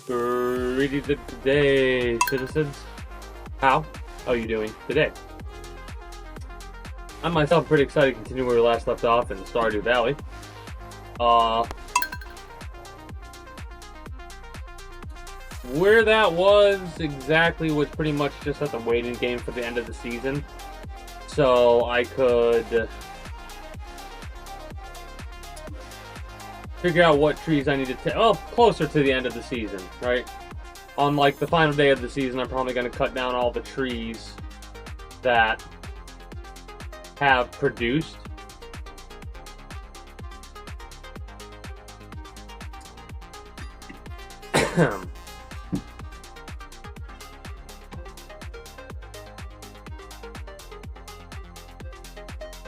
Greetings of today, citizens. How are you doing today? I myself am pretty excited to continue where we last left off in Stardew Valley. Where that was exactly was pretty much just at the waiting game for the end of the season. So I could figure out what trees I need to take. Oh, closer to the end of the season, right? On like the final day of the season, I'm probably going to cut down all the trees that have produced.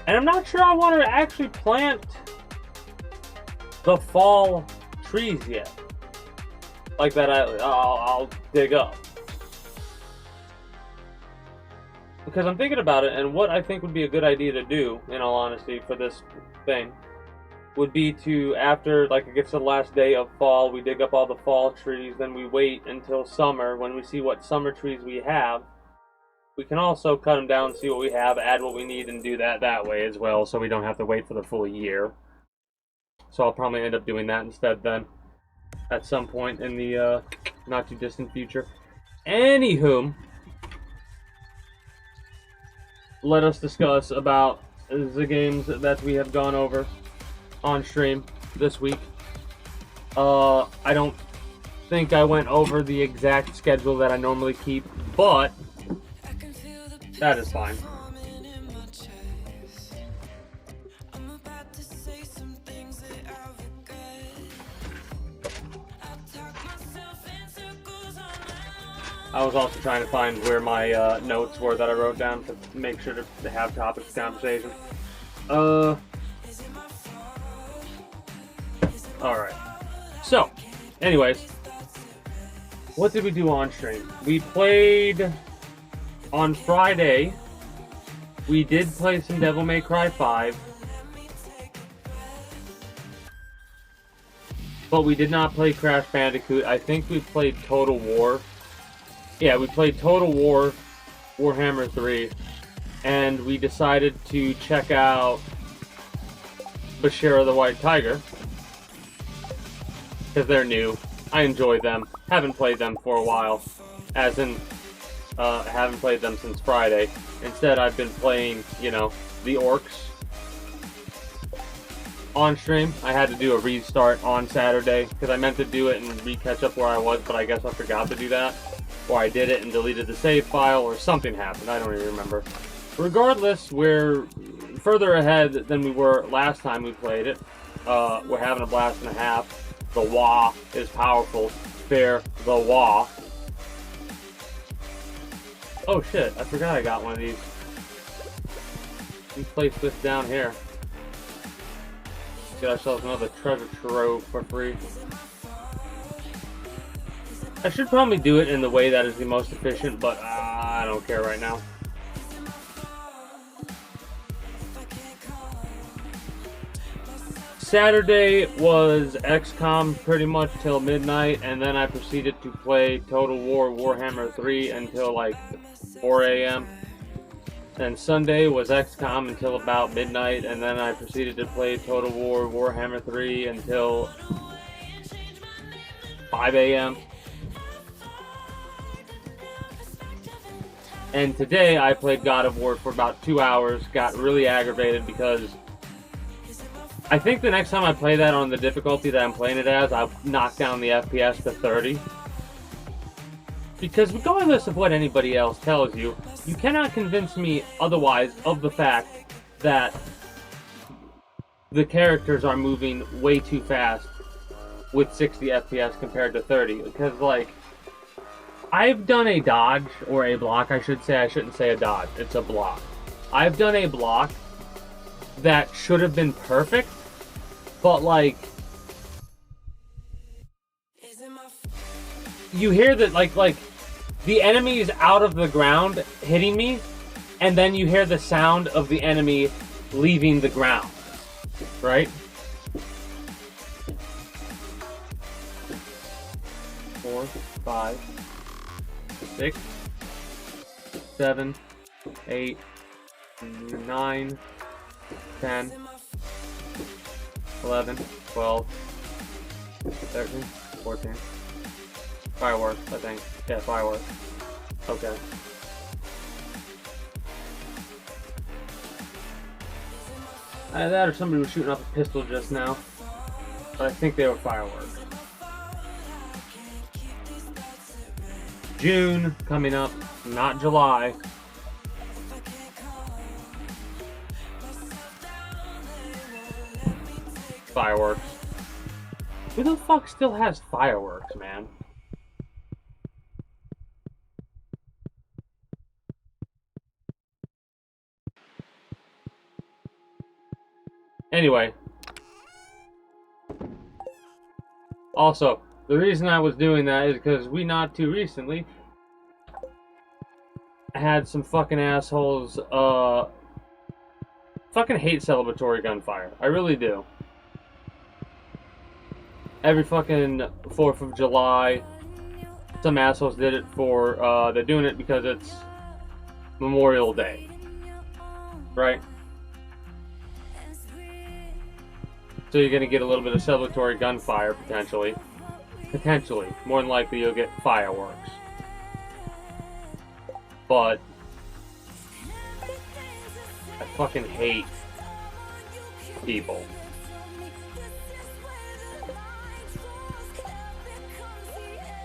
And I'm not sure I want to actually plant the fall trees yet. Like that I'll dig up. Because I'm thinking about it, and what I think would be a good idea to do, in all honesty, for this thing, would be to, after, like, it gets to the last day of fall, we dig up all the fall trees, then we wait until summer. When we see what summer trees we have, we can also cut them down, see what we have, add what we need, and do that way as well, so we don't have to wait for the full year. So I'll probably end up doing that instead then, at some point in the not too distant future. Anywho, let us discuss about the games that we have gone over on stream this week. I don't think I went over the exact schedule that I normally keep, but that is fine. I was also trying to find where my notes were that I wrote down to make sure to have topics of conversation. Alright. So, anyways, what did we do on stream? We played on Friday. We did play some Devil May Cry 5. But we did not play Crash Bandicoot. I think we played Total War. Yeah, we played Total War, Warhammer 3, and we decided to check out Bashir the White Tiger, because they're new. I enjoy them. Haven't played them for a while, as in, haven't played them since Friday. Instead, I've been playing, you know, the orcs on stream. I had to do a restart on Saturday, because I meant to do it and re-catch up where I was, but I guess I forgot to do that. Or I did it and deleted the save file, or something happened. I don't even remember. Regardless, we're further ahead than we were last time we played it. We're having a blast and a half. The wah is powerful. Fair the wah. Oh shit, I forgot I got one of these. Let's place this down here. Get ourselves another treasure trove for free. I should probably do it in the way that is the most efficient, but I don't care right now. Saturday was XCOM pretty much till midnight, and then I proceeded to play Total War Warhammer 3 until like 4 a.m. And Sunday was XCOM until about midnight, and then I proceeded to play Total War Warhammer 3 until 5 a.m. And today I played God of War for about 2 hours, got really aggravated because I think the next time I play that on the difficulty that I'm playing it as, I'll knock down the FPS to 30. Because regardless of what anybody else tells you, you cannot convince me otherwise of the fact that the characters are moving way too fast with 60 FPS compared to 30. Because, like, I've done a dodge, or a block, I should say. I shouldn't say a dodge. It's a block. I've done a block that should have been perfect, but, like, you hear that, like, the enemy is out of the ground hitting me, and then you hear the sound of the enemy leaving the ground, right? 4, 5, 6, 7, 8, 9, 10, 11, 12, 13, 14. Fireworks, I think. Yeah, fireworks. Okay. That or somebody was shooting off a pistol just now. But I think they were fireworks. June coming up, not July. Fireworks. Who the fuck still has fireworks, man? Anyway. Also, the reason I was doing that is because we not too recently had some fucking assholes, fucking hate celebratory gunfire. I really do. Every fucking 4th of July, some assholes did it for, they're doing it because it's Memorial Day. Right? So you're gonna get a little bit of celebratory gunfire, potentially. Potentially. More than likely you'll get fireworks. But I fucking hate people.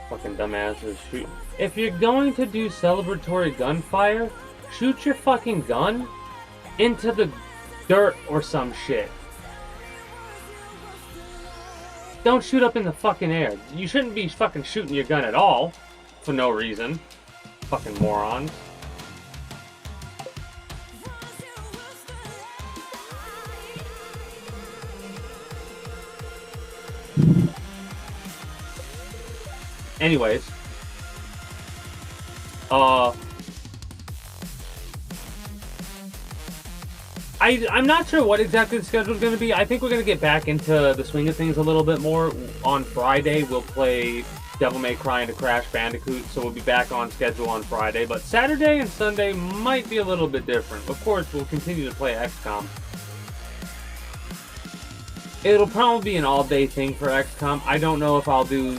Fucking dumbasses shoot. If you're going to do celebratory gunfire, shoot your fucking gun into the dirt or some shit. Don't shoot up in the fucking air. You shouldn't be fucking shooting your gun at all. For no reason. Fucking morons. Anyways. I'm not sure what exactly the schedule is going to be. I think we're going to get back into the swing of things a little bit more. On Friday, we'll play Devil May Cry and Crash Bandicoot, so we'll be back on schedule on Friday. But Saturday and Sunday might be a little bit different. Of course, we'll continue to play XCOM. It'll probably be an all-day thing for XCOM. I don't know if I'll do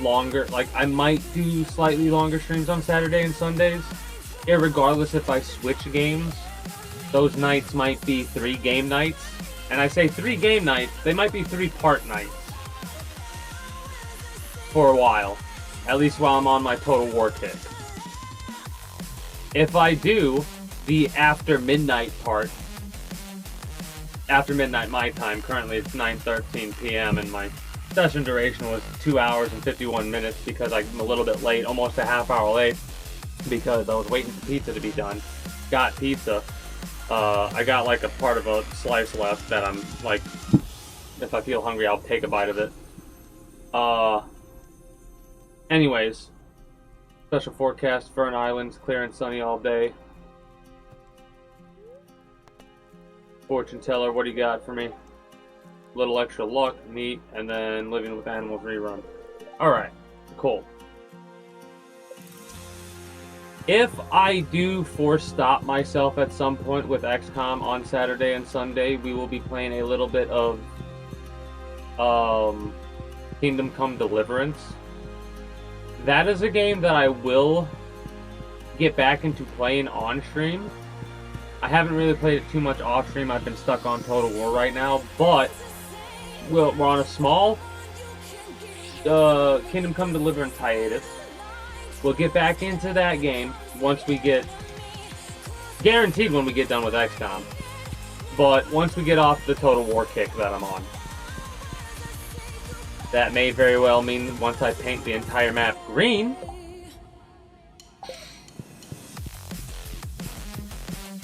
longer. Like, I might do slightly longer streams on Saturday and Sundays. Irregardless if I switch games. Those nights might be 3 game nights. And I say 3 game nights, they might be 3 part nights. For a while. At least while I'm on my Total War kick. If I do the after midnight part, after midnight my time, currently it's 9:13 p.m. and my session duration was 2 hours and 51 minutes because I'm a little bit late, almost a half hour late, because I was waiting for pizza to be done. Got pizza. I got like a part of a slice left that I'm like, if I feel hungry, I'll take a bite of it. Anyways, special forecast, Fern Islands, clear and sunny all day. Fortune teller, what do you got for me? Little extra luck, neat, and then Living with Animals rerun. Alright, cool. If I do force stop myself at some point with XCOM on Saturday and Sunday, we will be playing a little bit of Kingdom Come Deliverance. That is a game that I will get back into playing on stream. I haven't really played it too much off stream. I've been stuck on Total War right now, but we're on a small Kingdom Come Deliverance hiatus. We'll get back into that game once we get, guaranteed when we get done with XCOM, but once we get off the Total War kick that I'm on. That may very well mean once I paint the entire map green,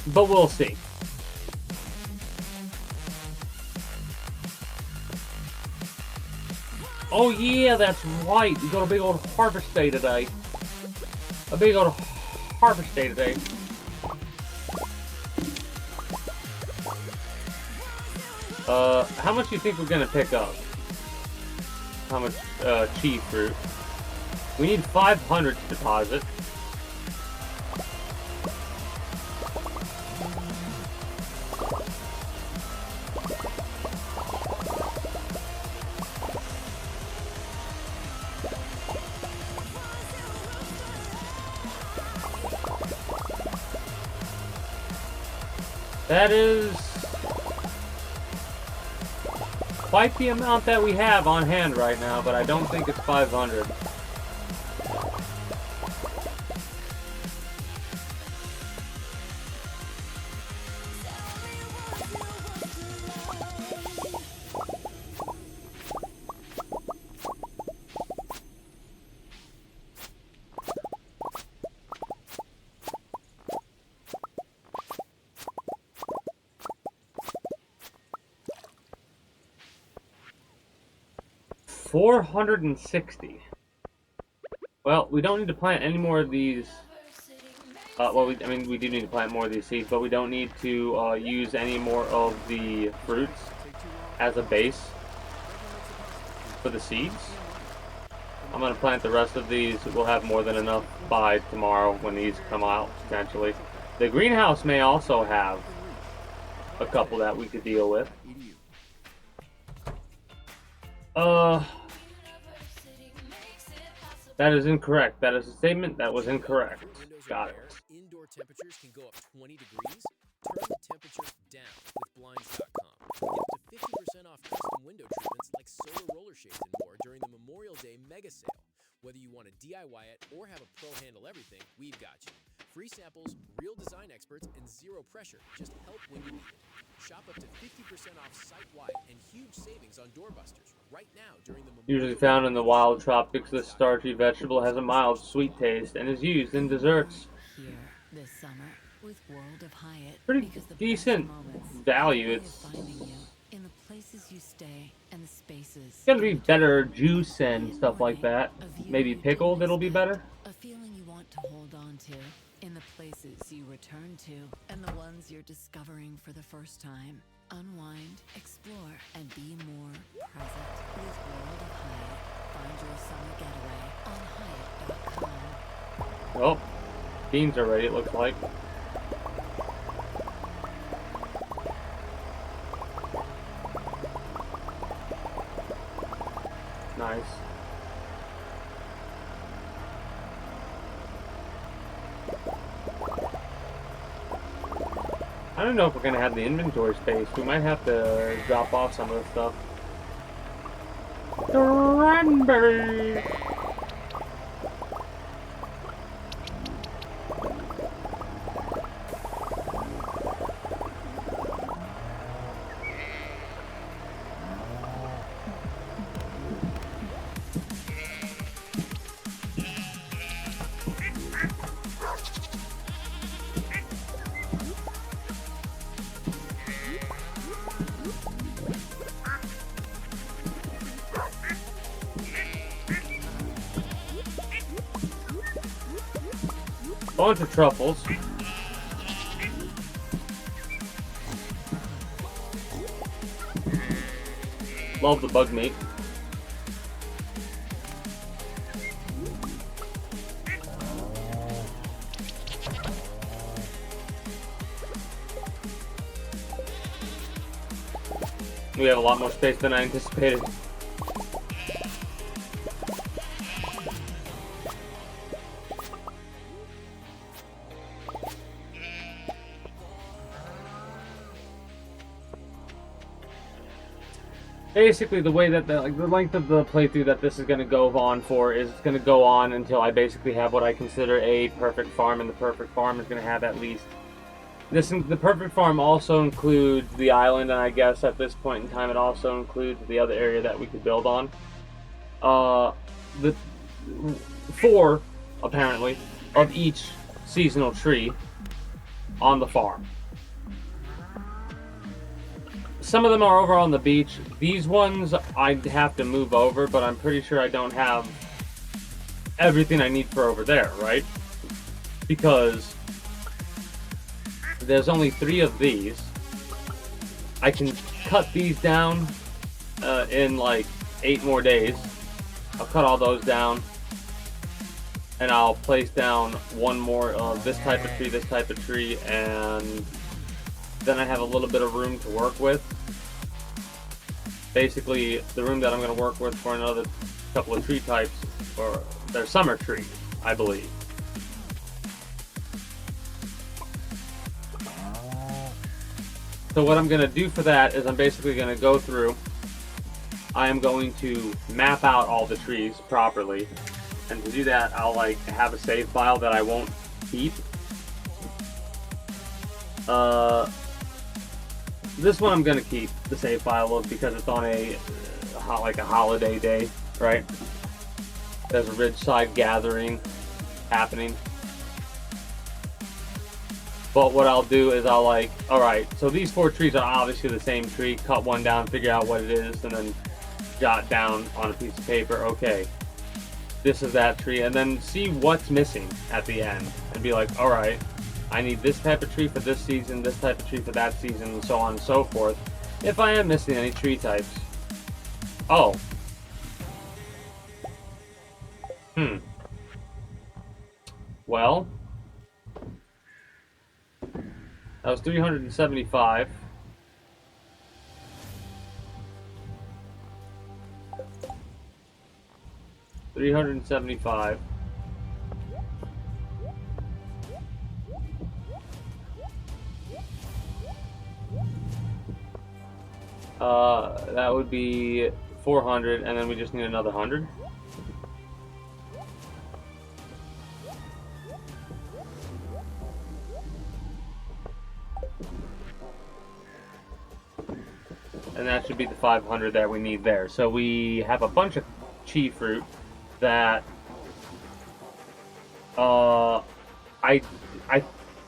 but we'll see. Oh yeah, that's right, we got a big old harvest day today. A big old harvest day today. How much do you think we're gonna pick up? How much, chi fruit? We need 500 to deposit. That is quite the amount that we have on hand right now, but I don't think it's 500. $460. Well, we don't need to plant any more of these. Well, I mean, we do need to plant more of these seeds, but we don't need to use any more of the fruits as a base for the seeds. I'm going to plant the rest of these. We'll have more than enough by tomorrow when these come out, potentially. The greenhouse may also have a couple that we could deal with. That is incorrect. That is a statement that was incorrect. Got it. Indoor temperatures can go up 20 degrees. Turn the temperature down with Blinds.com. Get up to 50% off custom window treatments like solar roller shades and more during the Memorial Day mega sale. Whether you want to DIY it or have a pro handle everything, we've got you. Free samples, real design experts, and zero pressure. Just help when you need it. Shop up to 50% off site-wide and huge savings on doorbusters right now during the Usually found in the wild tropics, this starchy vegetable has a mild sweet taste and is used in desserts. Here this summer with World of Hyatt. Pretty decent value. It's in the places you stay and the spaces. gonna be better juice and stuff like that. Maybe pickled, it'll be better. A feeling you want to hold on to in the places you return to and the ones you're discovering for the first time. Unwind, explore, and be more present with World of Hyatt. Find your summer getaway on Hyatt.com. Oh, beans are ready, it looks like. Nice. I don't know if we're gonna have the inventory space. We might have to drop off some of the stuff. Cranberry! Bunch of truffles. Love the bug meat. We have a lot more space than I anticipated. Basically, the way that the length of the playthrough that this is going to go on for is it's going to go on until I basically have what I consider a perfect farm, and the perfect farm is going to have at least this. The perfect farm also includes the island, and I guess at this point in time it also includes the other area that we could build on. The 4 apparently of each seasonal tree on the farm. Some of them are over on the beach. These ones I'd have to move over, but I'm pretty sure I don't have everything I need for over there, right? Because there's only 3 of these. I can cut these down in like 8 more days. I'll cut all those down. and I'll place down one more of this type of tree, and then I have a little bit of room to work with. Basically, the room that I'm going to work with for another couple of tree types, or they're summer trees, I believe. So what I'm going to do for that is I'm basically going to go through, I am going to map out all the trees properly, and to do that I'll like have a save file that I won't keep. This one I'm going to keep the save file of because it's on a holiday day, right? There's a ridgeside gathering happening. But what I'll do is I'll like, alright, so these 4 trees are obviously the same tree. Cut one down, figure out what it is, and then jot down on a piece of paper, okay, this is that tree. And then see what's missing at the end. And be like, alright, I need this type of tree for this season, this type of tree for that season, and so on and so forth. If I am missing any tree types. Oh. Well. That was 375. $375. That would be 400, and then we just need another 100. And that should be the 500 that we need there. So we have a bunch of chi fruit that I'm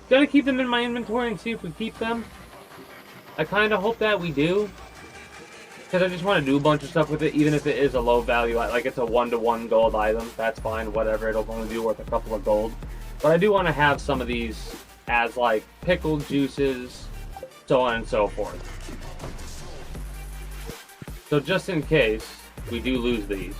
gonna keep them in my inventory and see if we keep them. I kind of hope that we do, because I just want to do a bunch of stuff with it, even if it is a low value, like it's a 1-to-1 gold item. That's fine, whatever. It'll only be worth a couple of gold. But I do want to have some of these as like pickled juices, so on and so forth. So just in case we do lose these.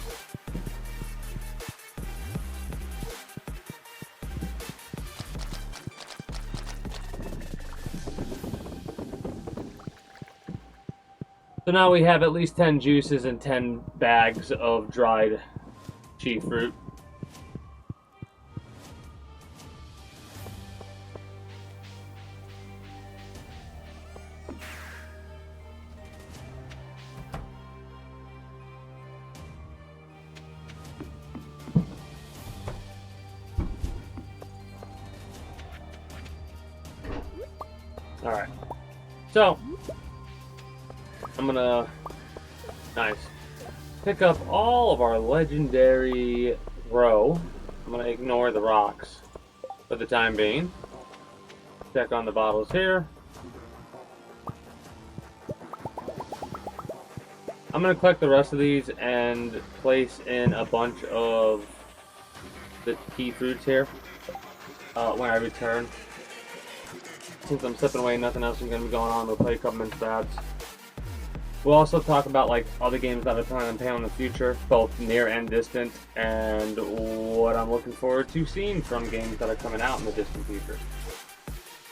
So now we have at least 10 juices and 10 bags of dried chi fruit. Alright. So, I'm gonna, nice, pick up all of our legendary row. I'm gonna ignore the rocks for the time being. Check on the bottles here. I'm gonna collect the rest of these and place in a bunch of the key fruits here when I return. Since I'm slipping away, nothing else is gonna be going on. We'll play a couple minutes bads. We'll also talk about like other games that I plan on playing in the future, both near and distant, and what I'm looking forward to seeing from games that are coming out in the distant future.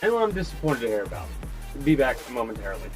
And what I'm disappointed to hear about. Be back momentarily.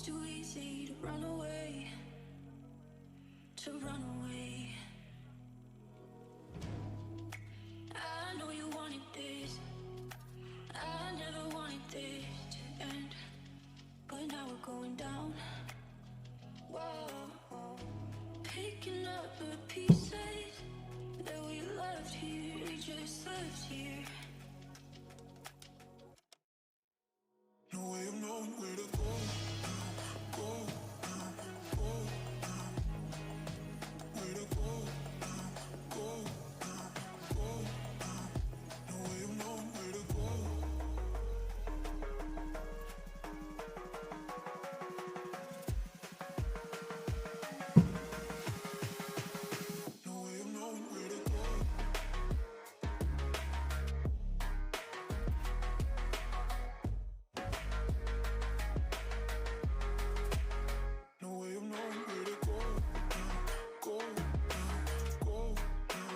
it's too easy to run away, to run away. I know you wanted this, I never wanted this to end, but now we're going down. Whoa, picking up the pieces that we left here, we just left here. No way of knowing where to go now, go now, go now. Where to go now, go now, go now. No way of knowing where to go. No way of knowing where to go. No way of knowing where to go now, go now, go now.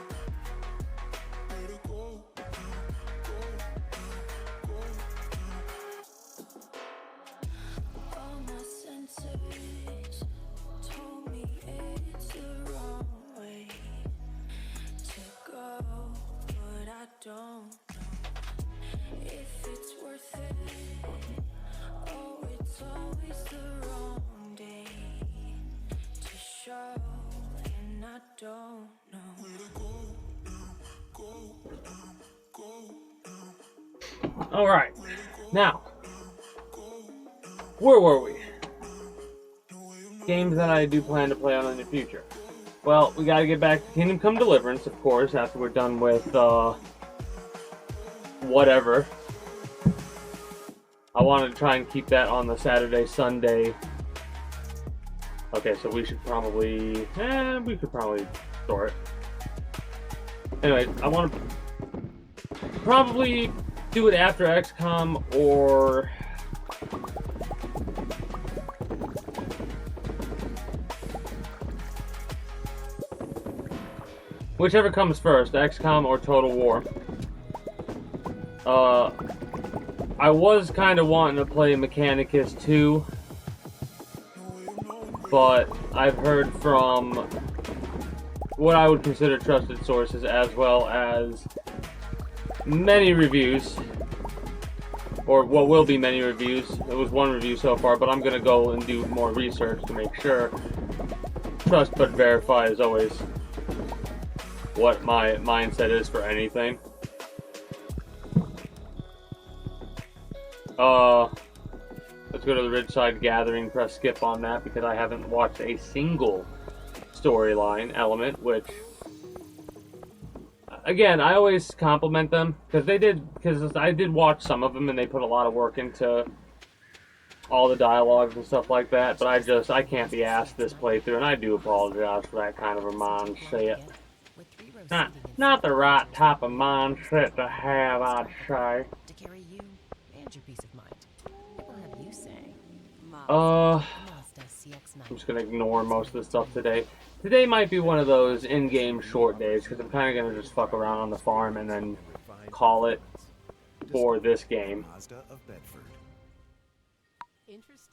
Where to go now, go now, go now. All my senses told me it's the wrong way to go, but I don't know if it's worth it. Oh, it's always the wrong day to show, and I don't know where to go now, go now, go now. All right, now, where were we? Games that I do plan to play on in the future. Well, we gotta get back to Kingdom Come Deliverance, of course, after we're done with, whatever. I wanted to try and keep that on the Saturday, Sunday. Okay, so we should probably, we could probably store it. Anyway, I want to probably do it after XCOM or whichever comes first, XCOM or Total War. I was kind of wanting to play Mechanicus 2, but I've heard from what I would consider trusted sources, as well as many reviews, or what will be many reviews. It was one review so far, but I'm going to go and do more research to make sure. Trust but verify is always what my mindset is for anything. Let's go to the Ridgeside Gathering, press skip on that, because I haven't watched a single storyline element, which, again, I always compliment them, because I did watch some of them, and they put a lot of work into all the dialogues and stuff like that, but I can't be asked this playthrough, and I do apologize for that kind of a mindset. Not the right type of mindset to have, I'd say. To carry you and your peace of mind. What will have you say? I'm just gonna ignore most of the stuff today. Today might be one of those in-game short days, because I'm kind of gonna just fuck around on the farm and then call it for this game.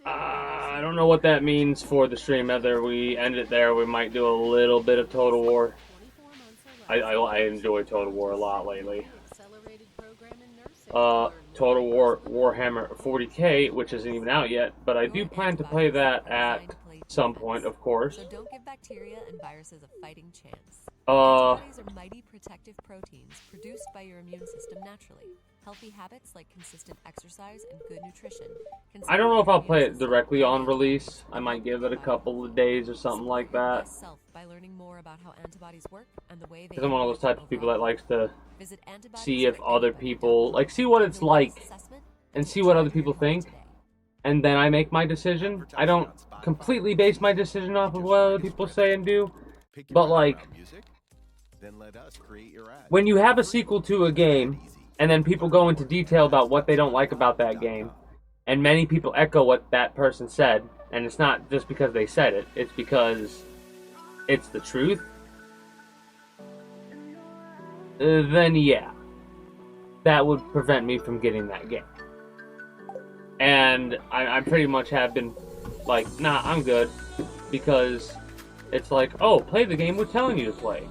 I don't know what that means for the stream. Whether we end it there, we might do a little bit of Total War. I enjoy Total War a lot lately. Total War Warhammer 40k, which isn't even out yet, but I do plan to play that at some point, of course. So don't give bacteria and viruses a fighting chance. Uh, Antibodies are mighty protective proteins produced by your immune system naturally. Healthy habits like consistent exercise and good nutrition can I don't know if support I'll play your it immune system directly on and release. I might give it a couple of days or something like that. yourself by learning more about how antibodies work and the way they Because I'm one of those types of people that likes to Visit see if other people, like, see what it's like and see what other people think, and then I make my decision. I don't completely base my decision off of what other people say and do, but like, when you have a sequel to a game, and then people go into detail about what they don't like about that game, and many people echo what that person said, and it's not just because they said it, it's because it's the truth, then yeah, that would prevent me from getting that game. And I pretty much have been like, nah, I'm good. Because it's like, oh, play the game we're telling you to play.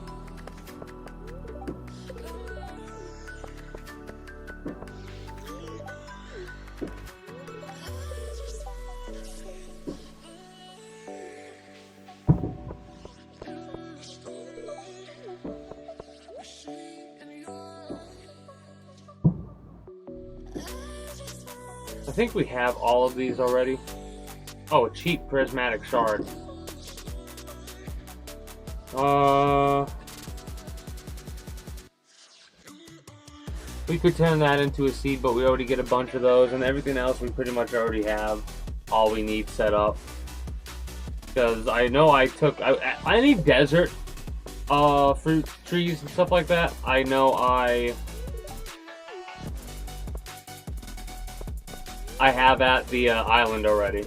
I think we have all of these already. Oh, a cheap prismatic shard. We could turn that into a seed, but we already get a bunch of those, and everything else we pretty much already have all we need set up. Because I know I took any desert fruit trees and stuff like that. I know I have at the island already.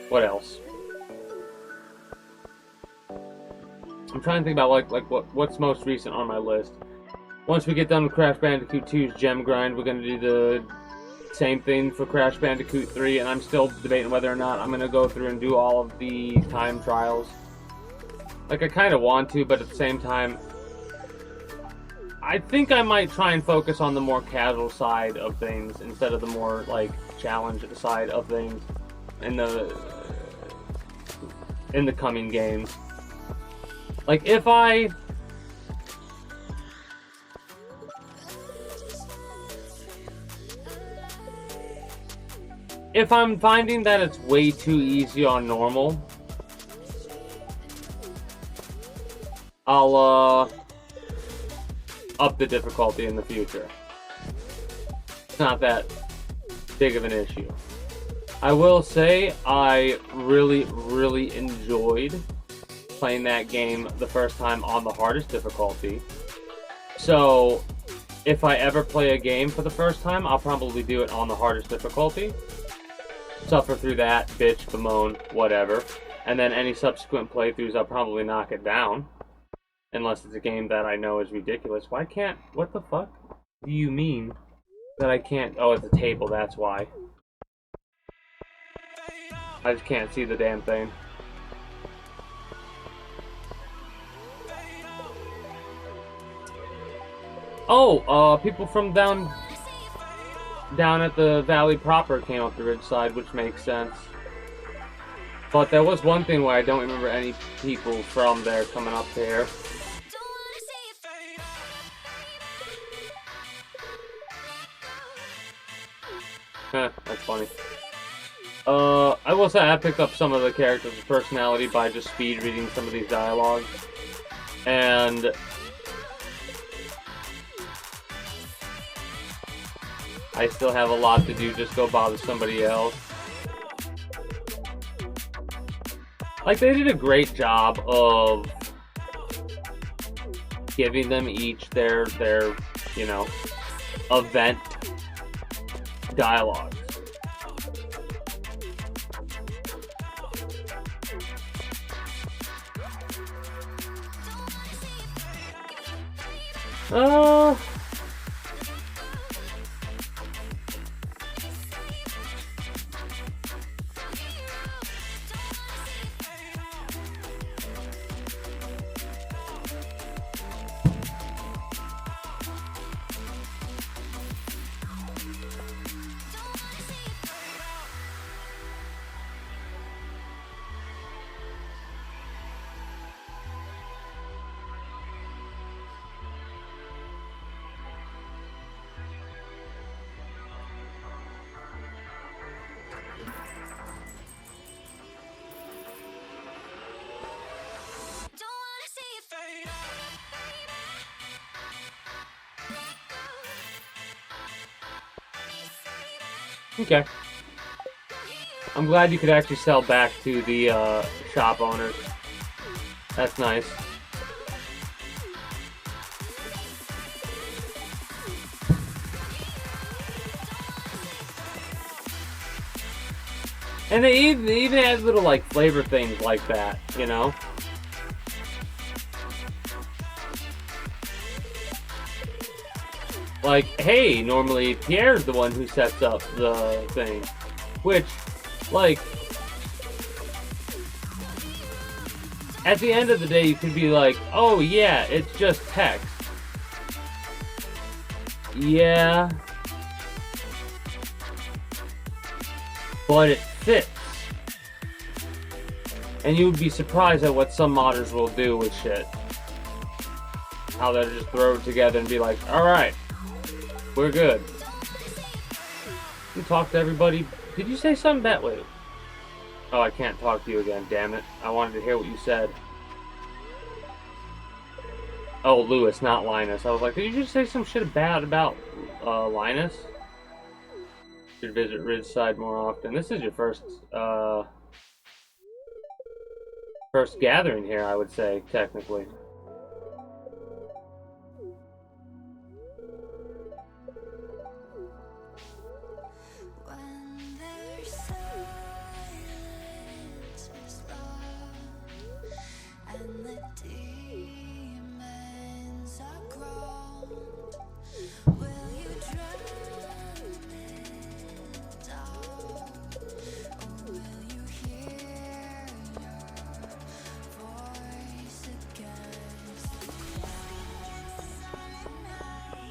What else? I'm trying to think about like what's most recent on my list. Once we get done with Crash Bandicoot 2's gem grind, we're gonna do the same thing for Crash Bandicoot 3, and I'm still debating whether or not I'm gonna go through and do all of the time trials. Like, I kind of want to, but at the same time, I think I might try and focus on the more casual side of things instead of the more like challenge side of things in the coming games. Like, if I'm finding that it's way too easy on normal, I'll up the difficulty in the future. It's not that big of an issue. I will say I really, really enjoyed playing that game the first time on the hardest difficulty. So if I ever play a game for the first time, I'll probably do it on the hardest difficulty. Suffer through that, bitch, bemoan, whatever. And then any subsequent playthroughs, I'll probably knock it down. Unless it's a game that I know is ridiculous. Why can't... What the fuck do you mean that I can't... Oh, it's a table, that's why. I just can't see the damn thing. Oh, people from down at the valley proper came up the ridge side, which makes sense. But there was one thing where I don't remember any people from there coming up here. That's funny. I will say I picked up some of the characters' personality by just speed reading some of these dialogues. And I still have a lot to do, just go bother somebody else. Like, they did a great job of giving them each their you know, event dialogues. Okay. I'm glad you could actually sell back to the shop owners. That's nice. And they even add little like flavor things like that, you know? Like, hey, normally Pierre's the one who sets up the thing. Which, like, at the end of the day, you could be like, oh yeah, it's just text. Yeah. But it fits. And you would be surprised at what some modders will do with shit. How they'll just throw it together and be like, alright, we're good. You talk to everybody. Did you say something that way? Oh, I can't talk to you again, damn it. I wanted to hear what you said. Oh, Lewis, not Linus. I was like, did you just say some shit bad about Linus? Should visit Ridgeside more often. This is your first gathering here, I would say, technically. When there's silence is love, and the demons are grown, will you drown it all, or will you hear your voice against the silent night?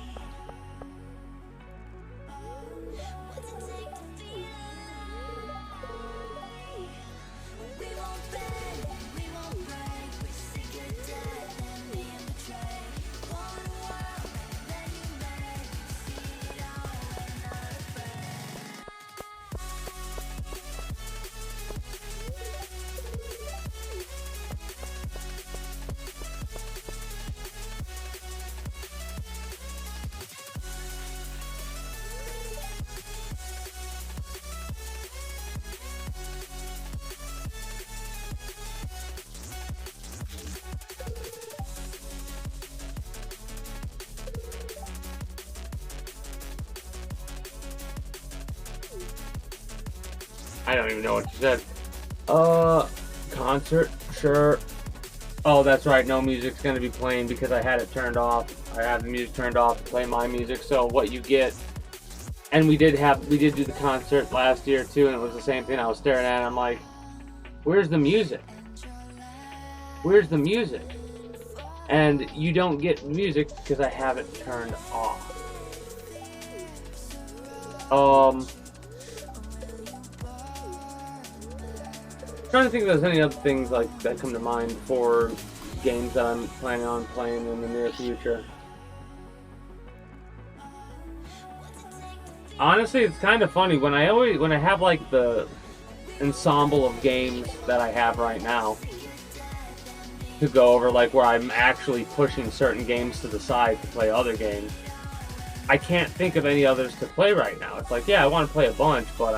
What's it take to feel alive? We won't bend, we won't break. We're sick of death and being betrayed. Want a world that you made. See it all, we're not afraid. I don't even know what you said. Concert? Sure. Oh, that's right, no music's gonna be playing because I had it turned off. I have the music turned off to play my music, so what you get... And we did do the concert last year too, and it was the same thing. I was staring at it, I'm like, where's the music? Where's the music? And you don't get music because I have it turned off. Trying to think if there's any other things like that come to mind for games that I'm planning on playing in the near future. Honestly, it's kind of funny when I have like the ensemble of games that I have right now to go over, like where I'm actually pushing certain games to the side to play other games. I can't think of any others to play right now. It's like, yeah, I want to play a bunch, but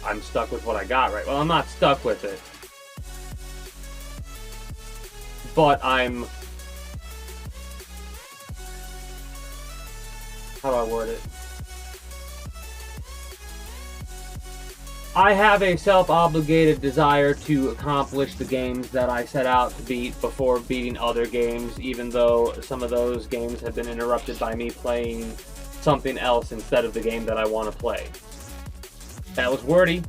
I'm stuck with what I got right. Well, I'm not stuck with it, but I'm... How do I word it? I have a self-obligated desire to accomplish the games that I set out to beat before beating other games, even though some of those games have been interrupted by me playing something else instead of the game that I want to play. That was wordy,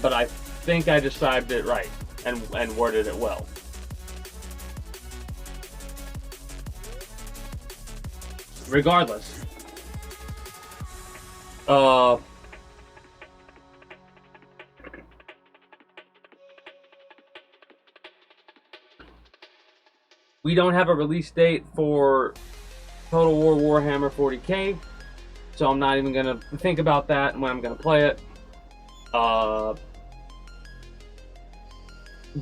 but I think I described it right and worded it well. Regardless, we don't have a release date for Total War Warhammer 40k, so I'm not even going to think about that when I'm going to play it.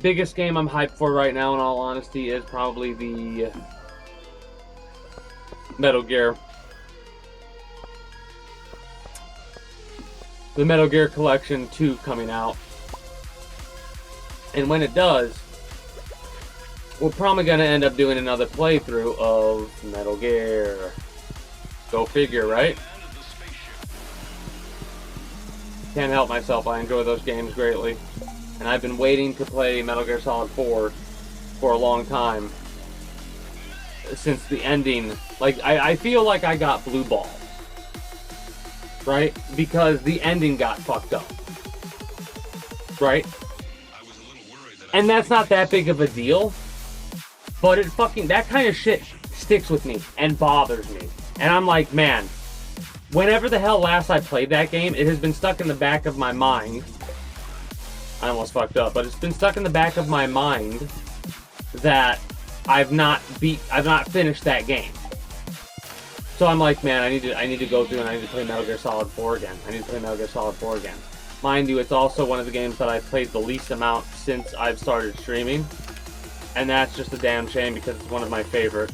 Biggest game I'm hyped for right now, in all honesty, is probably the Metal Gear. The Metal Gear Collection 2 coming out. And when it does, we're probably going to end up doing another playthrough of Metal Gear. Go figure, right? Can't help myself, I enjoy those games greatly. And I've been waiting to play Metal Gear Solid 4 for a long time. since the ending. Like, I feel like I got blue ball. Right? Because the ending got fucked up. Right? And that's not that big of a deal. But it fucking, that kind of shit sticks with me and bothers me. And I'm like, man, whenever the hell last I played that game, it has been stuck in the back of my mind. I almost fucked up, but it's been stuck in the back of my mind that I've not finished that game. So I'm like, man, I need to go through and I need to play Metal Gear Solid 4 again. I need to play Metal Gear Solid 4 again. Mind you, it's also one of the games that I've played the least amount since I've started streaming. And that's just a damn shame because it's one of my favorite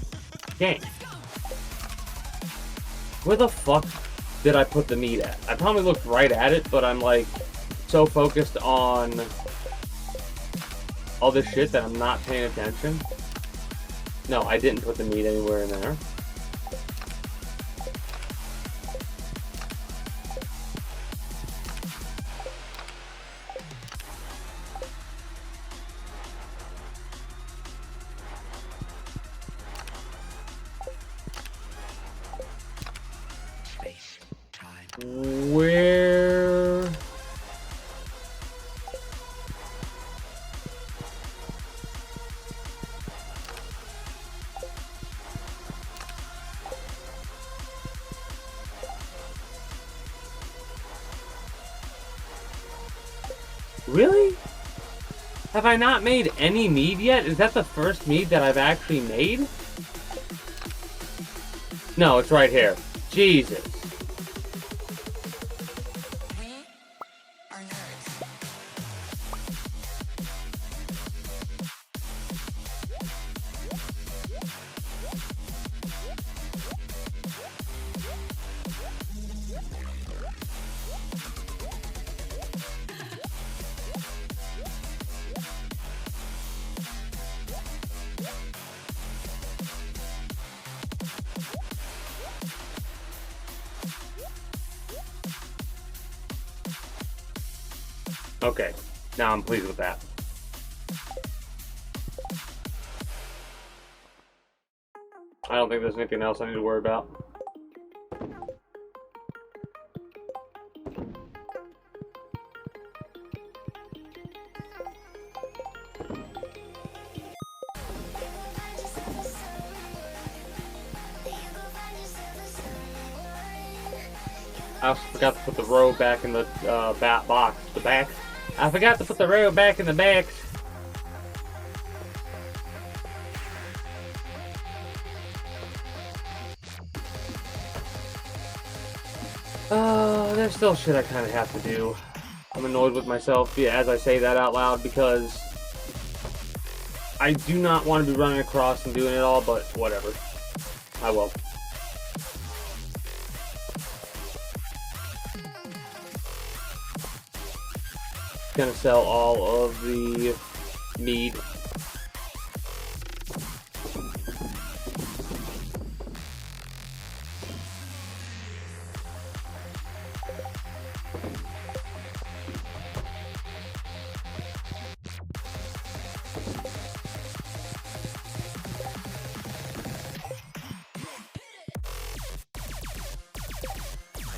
games. Where the fuck did I put the meat at? I probably looked right at it, but I'm like so focused on all this shit that I'm not paying attention. No, I didn't put the meat anywhere in there. Where? Really? Have I not made any mead yet? Is that the first mead that I've actually made? No, it's right here. Jesus. Okay, now I'm pleased with that. I don't think there's anything else I need to worry about. I also forgot to put the row back in the box. The back. I forgot to put the row back in the back. There's still shit I kind of have to do. I'm annoyed with myself as I say that out loud because I do not want to be running across and doing it all, but whatever. I will. Gonna sell all of the mead.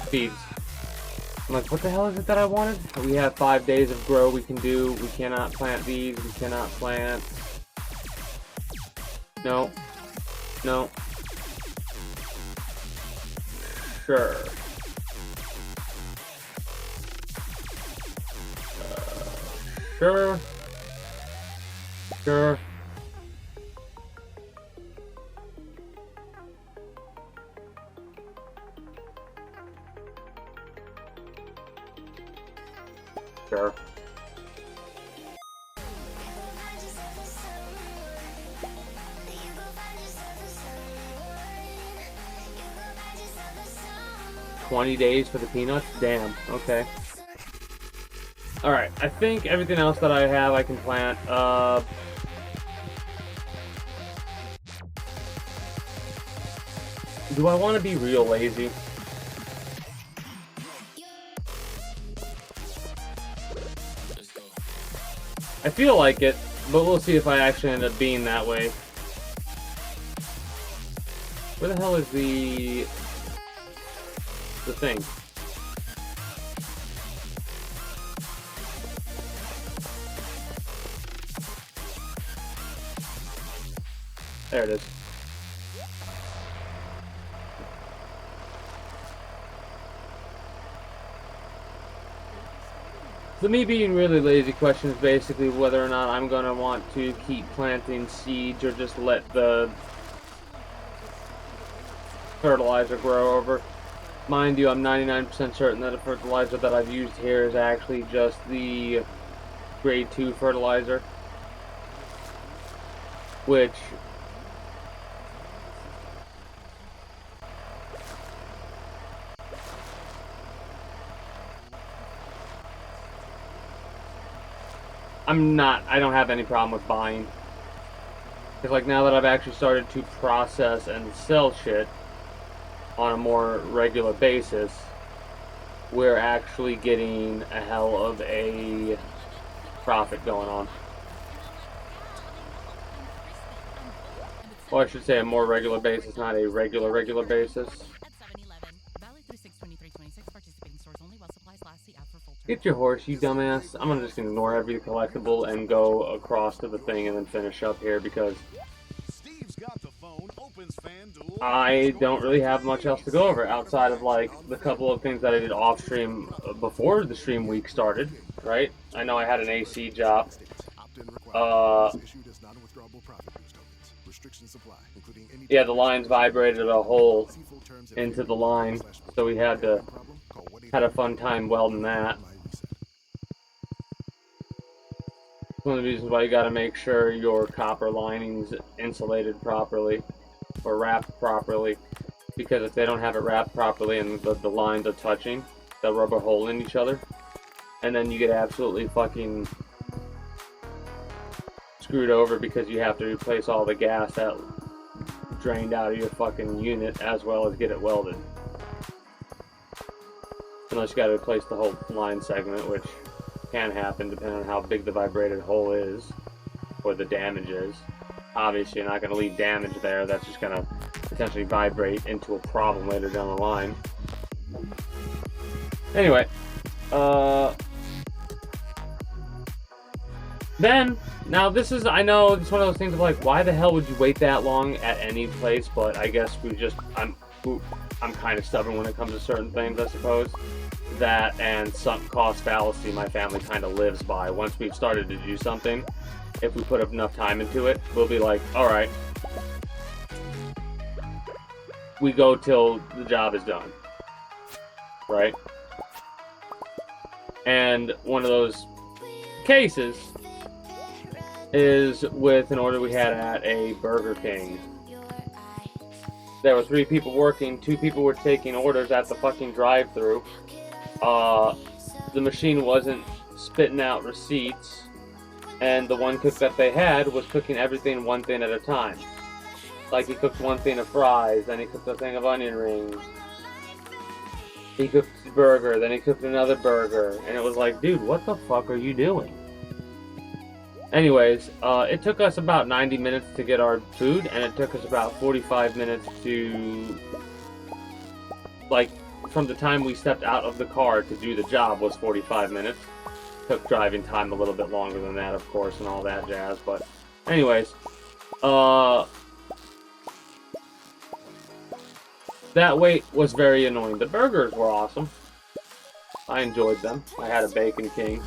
Seeds. I'm like, what the hell is it that I wanted? We have 5 days of grow we can do. We cannot plant these. We cannot plant. No. No. Sure. Sure. Sure. Sure. $20 days for the peanuts? Damn. Okay. Alright, I think everything else that I have I can plant. Do I want to be real lazy? I feel like it, but we'll see if I actually end up being that way. Where the hell is the thing? There it is. So me being really lazy question is basically whether or not I'm going to want to keep planting seeds or just let the fertilizer grow over. Mind you, I'm 99% certain that the fertilizer that I've used here is actually just the grade 2 fertilizer, which I don't have any problem with buying. Because like now that I've actually started to process and sell shit on a more regular basis, we're actually getting a hell of a profit going on. Well, I should say a more regular basis, not a regular basis. Get your horse, you dumbass. I'm gonna just ignore every collectible and go across to the thing and then finish up here because I don't really have much else to go over outside of like the couple of things that I did off stream before the stream week started, right? I know I had an AC job. Yeah, the lines vibrated a hole into the line, so we had a fun time welding that. One of the reasons why you got to make sure your copper lining's insulated properly or wrapped properly, because if they don't have it wrapped properly and the lines are touching, they'll rub a hole in each other, and then you get absolutely fucking screwed over because you have to replace all the gas that drained out of your fucking unit as well as get it welded. Unless you got to replace the whole line segment, which can happen depending on how big the vibrated hole is or the damage is. Obviously you're not going to leave damage there, that's just going to potentially vibrate into a problem later down the line. Anyway, then, now this is, I know it's one of those things of like, why the hell would you wait that long at any place, but I guess I'm kind of stubborn when it comes to certain things, I suppose. That and sunk cost fallacy my family kind of lives by. Once we've started to do something, if we put enough time into it, we'll be like, alright, we go till the job is done, right? And one of those cases is with an order we had at a Burger King. There were 3 people working, 2 people were taking orders at the fucking drive-thru. The machine wasn't spitting out receipts, and the one cook that they had was cooking everything one thing at a time. Like, he cooked one thing of fries, then he cooked a thing of onion rings. He cooked a burger, then he cooked another burger, and it was like, dude, what the fuck are you doing? Anyways, it took us about 90 minutes to get our food, and it took us about 45 minutes to, like, from the time we stepped out of the car to do the job was 45 minutes. Took driving time a little bit longer than that, of course, and all that jazz, but anyways, that wait was very annoying. The burgers were awesome. I enjoyed them. I had a Bacon King.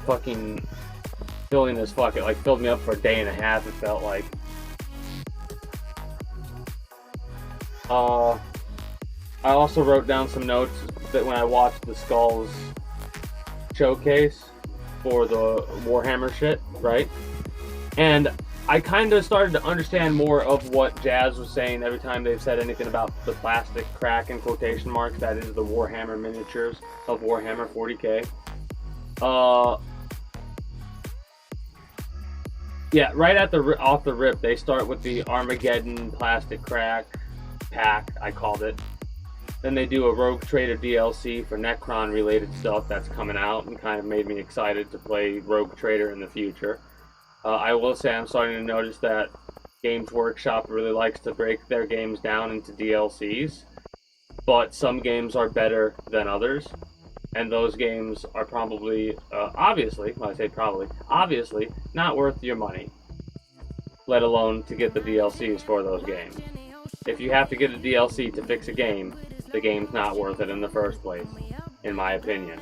Fucking filling this fucking, like, filled me up for a day and a half, it felt like. I also wrote down some notes that when I watched the Skulls showcase for the Warhammer shit, right? And I kind of started to understand more of what Jazz was saying every time they've said anything about the plastic crack in quotation marks. That is the Warhammer miniatures of Warhammer 40k. Yeah, right at the off the rip, they start with the Armageddon plastic crack pack, I called it. Then they do a Rogue Trader DLC for Necron related stuff that's coming out, and kind of made me excited to play Rogue Trader in the future. I will say I'm starting to notice that Games Workshop really likes to break their games down into DLCs, but some games are better than others, and those games are probably, obviously, when I say probably, obviously not worth your money, let alone to get the DLCs for those games. If you have to get a DLC to fix a game, the game's not worth it in the first place, in my opinion.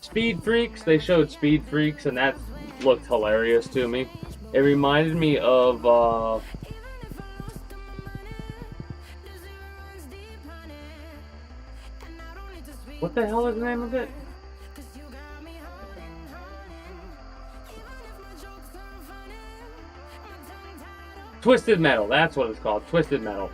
Speed Freaks, they showed Speed Freaks, and that looked hilarious to me. It reminded me of, what the hell is the name of it? Twisted Metal, that's what it's called, Twisted Metal.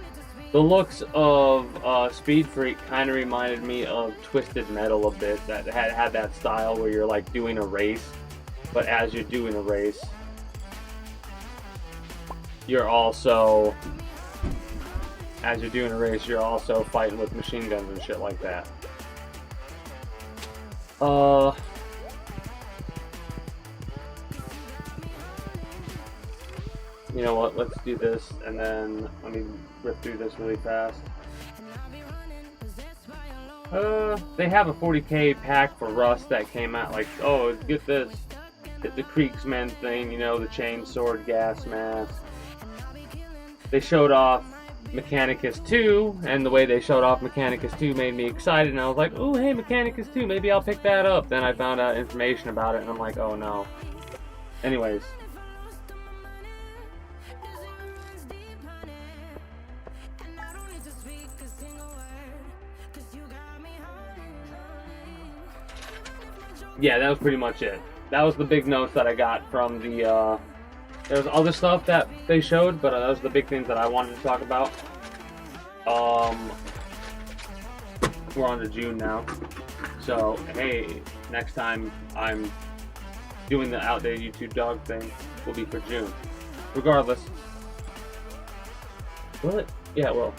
The looks of Speed Freak kind of reminded me of Twisted Metal a bit. That had that style where you're like doing a race, but as you're doing a race, you're also fighting with machine guns and shit like that. You know what, let's do this, and then let me rip through this really fast. They have a 40k pack for Rust that came out, like, oh, get this. Get the Kriegsman thing, you know, the chain sword, gas mask. They showed off Mechanicus 2, and the way they showed off Mechanicus 2 made me excited, and I was like, oh, hey, Mechanicus 2, maybe I'll pick that up. Then I found out information about it, and I'm like, oh, no. Anyways. Yeah, that was pretty much it. That was the big notes that I got from the, there's other stuff that they showed, but those are the big things that I wanted to talk about. We're on to June now. So, hey, next time I'm doing the outdated YouTube dog thing will be for June. Regardless. Will it? Yeah, it will.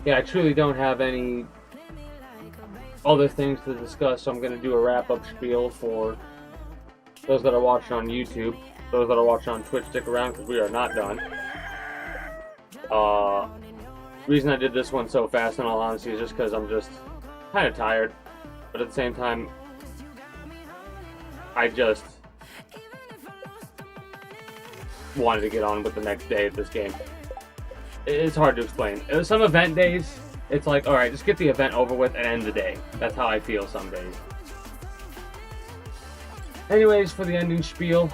Yeah, I truly don't have any other things to discuss, so I'm going to do a wrap-up spiel for those that are watching on YouTube. Those that are watching on Twitch, stick around because we are not done. Reason I did this one so fast, in all honesty, is just because I'm just kind of tired. But at the same time, I just wanted to get on with the next day of this game. It's hard to explain. Some event days, it's like, alright, just get the event over with and end the day. That's how I feel some days. Anyways, for the ending spiel,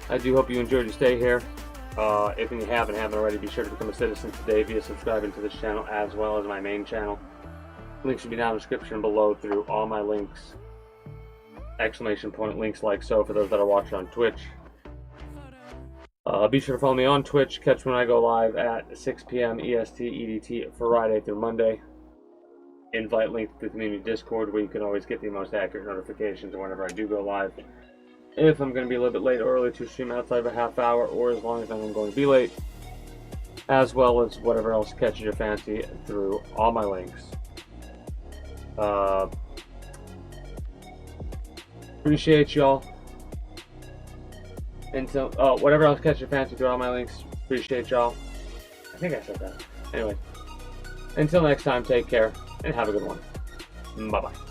I do hope you enjoyed your stay here. If you haven't already, be sure to become a citizen today via subscribing to this channel as well as my main channel. Links should be down in the description below through all my links. Exclamation point links like so for those that are watching on Twitch. Be sure to follow me on Twitch. Catch when I go live at 6 p.m. EST EDT Friday through Monday. Invite link to the community Discord where you can always get the most accurate notifications whenever I do go live. If I'm going to be a little bit late or early to stream outside of a half hour, or as long as I'm going to be late, as well as whatever else catches your fancy through all my links. Appreciate y'all. Until whatever else catches your fancy through all my links. Appreciate y'all. I think I said that. Anyway, until next time, take care and have a good one. Bye bye.